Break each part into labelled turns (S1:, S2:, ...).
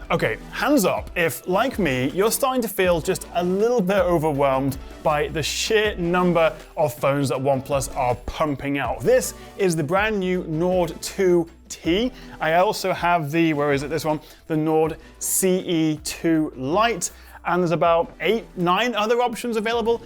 S1: Okay, hands up if, like me, you're starting to feel just a little bit overwhelmed by the sheer number of phones that OnePlus are pumping out. This is the brand new Nord 2T. I also have the, where is it, this one? The Nord CE2 Lite, and there's about 8, 9 other options available.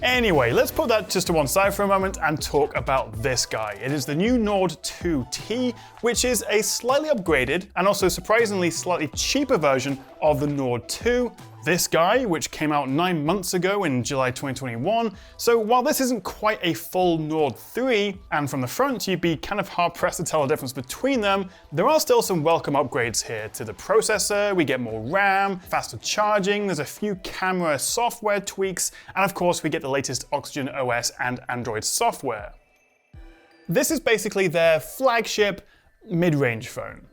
S1: Anyway, let's put that just to one side for a moment and talk about this guy. It is the new Nord 2T, which is a slightly upgraded and also surprisingly slightly cheaper version of the Nord 2. This guy, which came out 9 months ago in July 2021. So while this isn't quite a full Nord 3, and from the front you'd be kind of hard pressed to tell the difference between them, there are still some welcome upgrades here to the processor. We get more RAM, faster charging, there's a few camera software tweaks, and of course we get the latest OxygenOS and Android software. This is basically their flagship mid-range phone,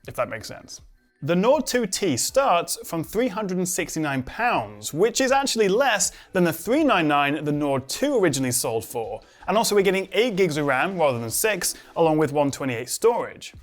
S1: if that makes sense. The Nord 2T starts from £369, which is actually less than the $399 the Nord 2 originally sold for. And also we're getting 8 gigs of RAM rather than 6, along with 128 storage.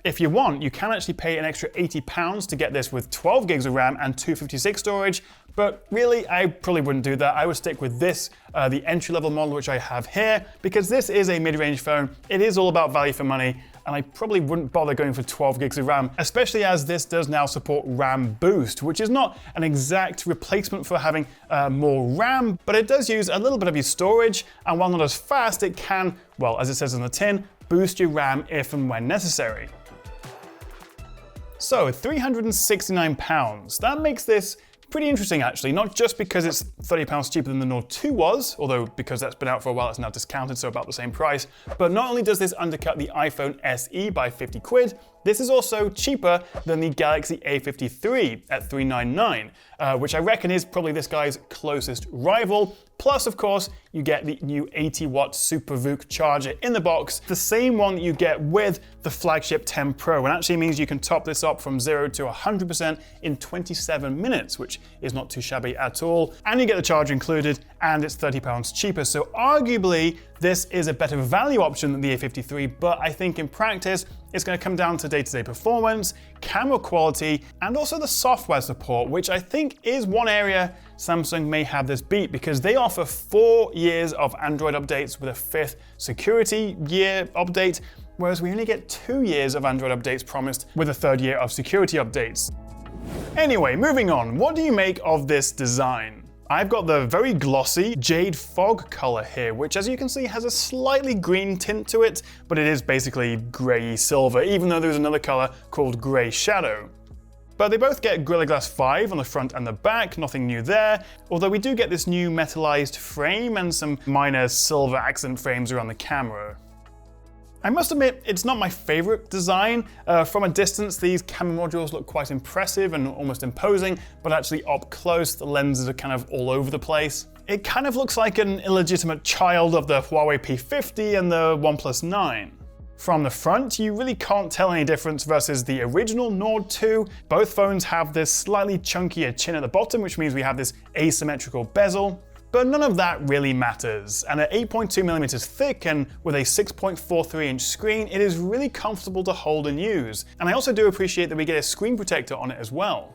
S1: If you want, you can actually pay an extra £80 to get this with 12 gigs of RAM and 256 storage, but really I probably wouldn't do that. I would stick with this, the entry-level model which I have here, because this is a mid-range phone. It is all about value for money, and I probably wouldn't bother going for 12 gigs of RAM, especially as this does now support RAM Boost, which is not an exact replacement for having more RAM, but it does use a little bit of your storage, and while not as fast, it can, well, as it says on the tin, boost your RAM if and when necessary. So £369, that makes this pretty interesting actually, not just because it's £30 cheaper than the Nord 2 was, although because that's been out for a while it's now discounted, so about the same price, but not only does this undercut the iPhone SE by 50 quid, this is also cheaper than the Galaxy A53 at $399, which I reckon is probably this guy's closest rival. Plus, of course, you get the new 80-watt Super VOOC charger in the box, the same one that you get with the flagship 10 Pro, and actually means you can top this up from 0 to 100% in 27 minutes, which is not too shabby at all. And you get the charger included, and it's £30 cheaper. So arguably, this is a better value option than the A53, but I think in practice, it's going to come down to day-to-day performance, camera quality, and also the software support, which I think is one area Samsung may have this beat, because they offer 4 years of Android updates with a 5th security year update, whereas we only get 2 years of Android updates promised with a 3rd year of security updates. Anyway, moving on, what do you make of this design? I've got the very glossy Jade Fog color here, which as you can see has a slightly green tint to it, but it is basically grey silver, even though there's another color called Grey Shadow. But they both get Gorilla Glass 5 on the front and the back, nothing new there, although we do get this new metallized frame and some minor silver accent frames around the camera. I must admit, it's not my favorite design. From a distance, these camera modules look quite impressive and almost imposing, but actually up close, the lenses are kind of all over the place. It kind of looks like an illegitimate child of the Huawei P50 and the OnePlus 9. From the front, you really can't tell any difference versus the original Nord 2. Both phones have this slightly chunkier chin at the bottom, which means we have this asymmetrical bezel. But none of that really matters, and at 8.2mm thick and with a 6.43-inch screen, it is really comfortable to hold and use. And I also do appreciate that we get a screen protector on it as well.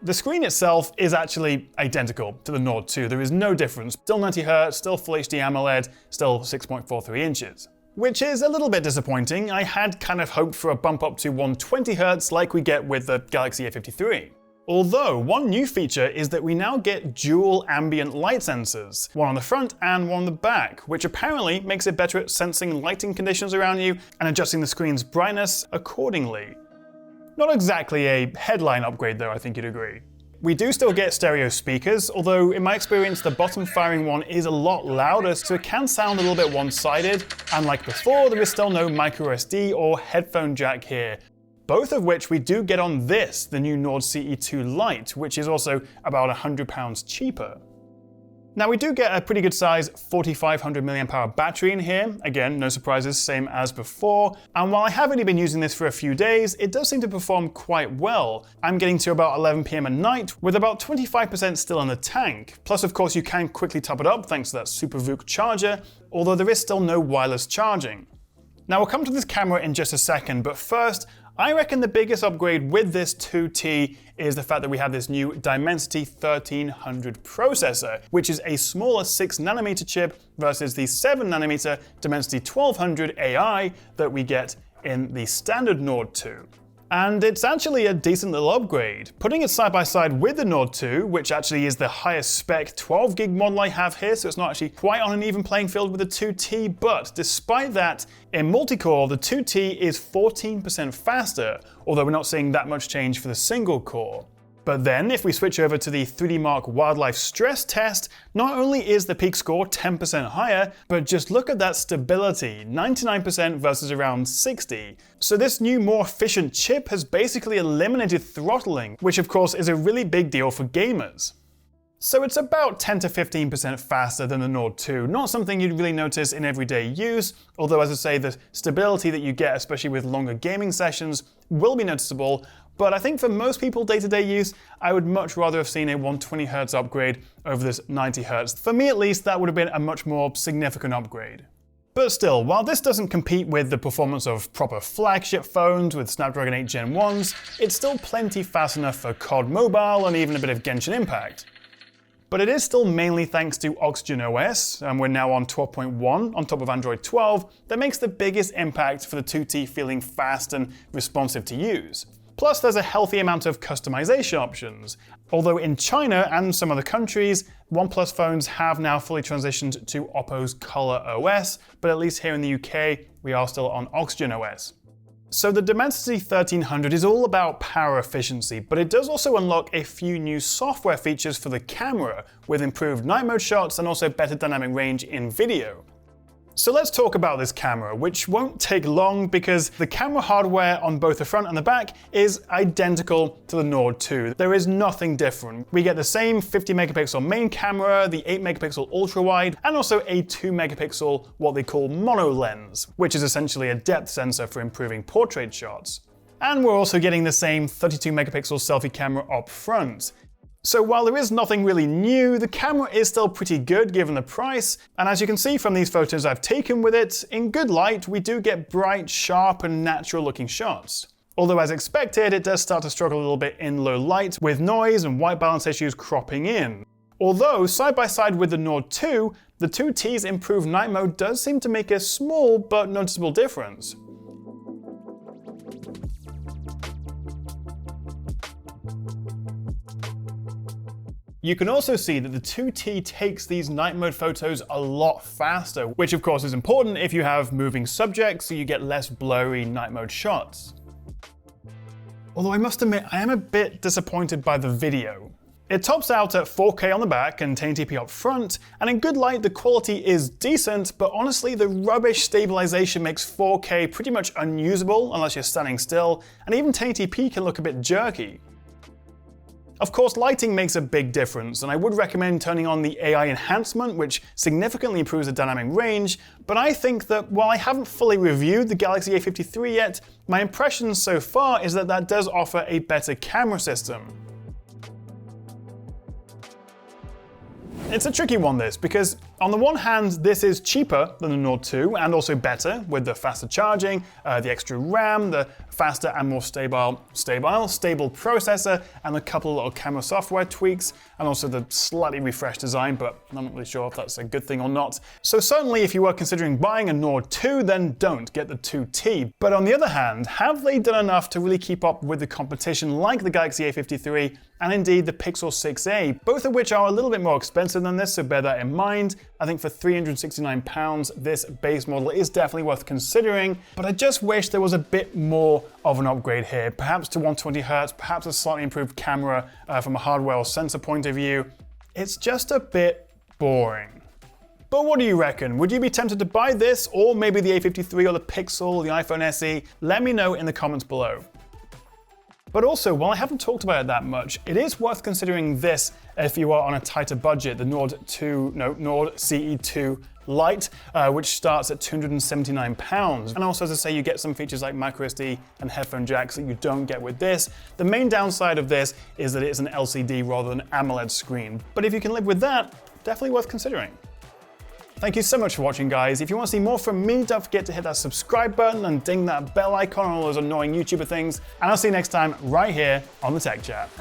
S1: The screen itself is actually identical to the Nord 2, there is no difference. Still 90Hz, still Full HD AMOLED, still 6.43 inches. Which is a little bit disappointing. I had kind of hoped for a bump up to 120Hz like we get with the Galaxy A53. Although, one new feature is that we now get dual ambient light sensors, one on the front and one on the back, which apparently makes it better at sensing lighting conditions around you and adjusting the screen's brightness accordingly. Not exactly a headline upgrade though, I think you'd agree. We do still get stereo speakers, although in my experience the bottom firing one is a lot louder, so it can sound a little bit one-sided, and like before there is still no microSD or headphone jack here. Both of which we do get on this, the new Nord CE2 Lite, which is also about £100 cheaper. Now we do get a pretty good size 4500 mAh battery in here, again no surprises, same as before, and while I have only been using this for a few days, it does seem to perform quite well. I'm getting to about 11 PM at night with about 25% still in the tank, plus of course you can quickly top it up thanks to that Super VOOC charger, although there is still no wireless charging. Now we'll come to this camera in just a second, but first I reckon the biggest upgrade with this 2T is the fact that we have this new Dimensity 1300 processor, which is a smaller 6nm chip versus the 7nm Dimensity 1200 AI that we get in the standard Nord 2. And it's actually a decent little upgrade. Putting it side by side with the Nord 2, which actually is the highest spec 12GB model I have here, so it's not actually quite on an even playing field with the 2T, but despite that, in multi-core, the 2T is 14% faster, although we're not seeing that much change for the single core. But then, if we switch over to the 3D Mark Wildlife Stress Test, not only is the peak score 10% higher, but just look at that stability, 99% versus around 60. So this new, more efficient chip has basically eliminated throttling, which of course is a really big deal for gamers. So it's about 10 to 15% faster than the Nord 2, not something you'd really notice in everyday use, although as I say, the stability that you get, especially with longer gaming sessions, will be noticeable. But I think for most people day-to-day use, I would much rather have seen a 120Hz upgrade over this 90Hz. For me at least, that would have been a much more significant upgrade. But still, while this doesn't compete with the performance of proper flagship phones with Snapdragon 8 Gen 1s, it's still plenty fast enough for COD Mobile and even a bit of Genshin Impact. But it is still mainly thanks to OxygenOS, and we're now on 12.1 on top of Android 12, that makes the biggest impact for the 2T feeling fast and responsive to use. Plus, there's a healthy amount of customization options. Although in China and some other countries, OnePlus phones have now fully transitioned to Oppo's Color OS, but at least here in the UK, we are still on OxygenOS. So the Dimensity 1300 is all about power efficiency, but it does also unlock a few new software features for the camera, with improved night mode shots and also better dynamic range in video. So let's talk about this camera, which won't take long because the camera hardware on both the front and the back is identical to the Nord 2. There is nothing different. We get the same 50MP main camera, the 8MP ultra-wide, and also a 2MP what they call mono lens, which is essentially a depth sensor for improving portrait shots. And we're also getting the same 32MP selfie camera up front. So while there is nothing really new, the camera is still pretty good given the price, and as you can see from these photos I've taken with it, in good light we do get bright, sharp and natural looking shots. Although as expected, it does start to struggle a little bit in low light, with noise and white balance issues cropping in. Although, side by side with the Nord 2, the 2T's improved night mode does seem to make a small but noticeable difference. You can also see that the 2T takes these night mode photos a lot faster, which of course is important if you have moving subjects so you get less blurry night mode shots. Although I must admit, I am a bit disappointed by the video. It tops out at 4K on the back and 1080p up front, and in good light the quality is decent, but honestly the rubbish stabilization makes 4K pretty much unusable unless you're standing still, and even 1080p can look a bit jerky. Of course, lighting makes a big difference, and I would recommend turning on the AI enhancement, which significantly improves the dynamic range, but I think that while I haven't fully reviewed the Galaxy A53 yet, my impression so far is that that does offer a better camera system. It's a tricky one this, because on the one hand this is cheaper than the Nord 2 and also better with the faster charging, the extra RAM, the faster and more stable processor, and a couple of little camera software tweaks, and also the slightly refreshed design, but I'm not really sure if that's a good thing or not. So certainly if you were considering buying a Nord 2, then don't get the 2T. But on the other hand, have they done enough to really keep up with the competition like the Galaxy A53 and indeed the Pixel 6a, both of which are a little bit more expensive than this, so bear that in mind. I think for £369, this base model is definitely worth considering, but I just wish there was a bit more of an upgrade here, perhaps to 120Hz, perhaps a slightly improved camera from a hardware or sensor point of view. It's just a bit boring. But what do you reckon? Would you be tempted to buy this, or maybe the A53 or the Pixel or the iPhone SE? Let me know in the comments below. But also, while I haven't talked about it that much, it is worth considering this if you are on a tighter budget, the Nord CE2 Lite, which starts at £279. And also, as I say, you get some features like microSD and headphone jacks that you don't get with this. The main downside of this is that it's an LCD rather than AMOLED screen. But if you can live with that, definitely worth considering. Thank you so much for watching, guys. If you want to see more from me, don't forget to hit that subscribe button and ding that bell icon on all those annoying YouTuber things. And I'll see you next time right here on the Tech Chat.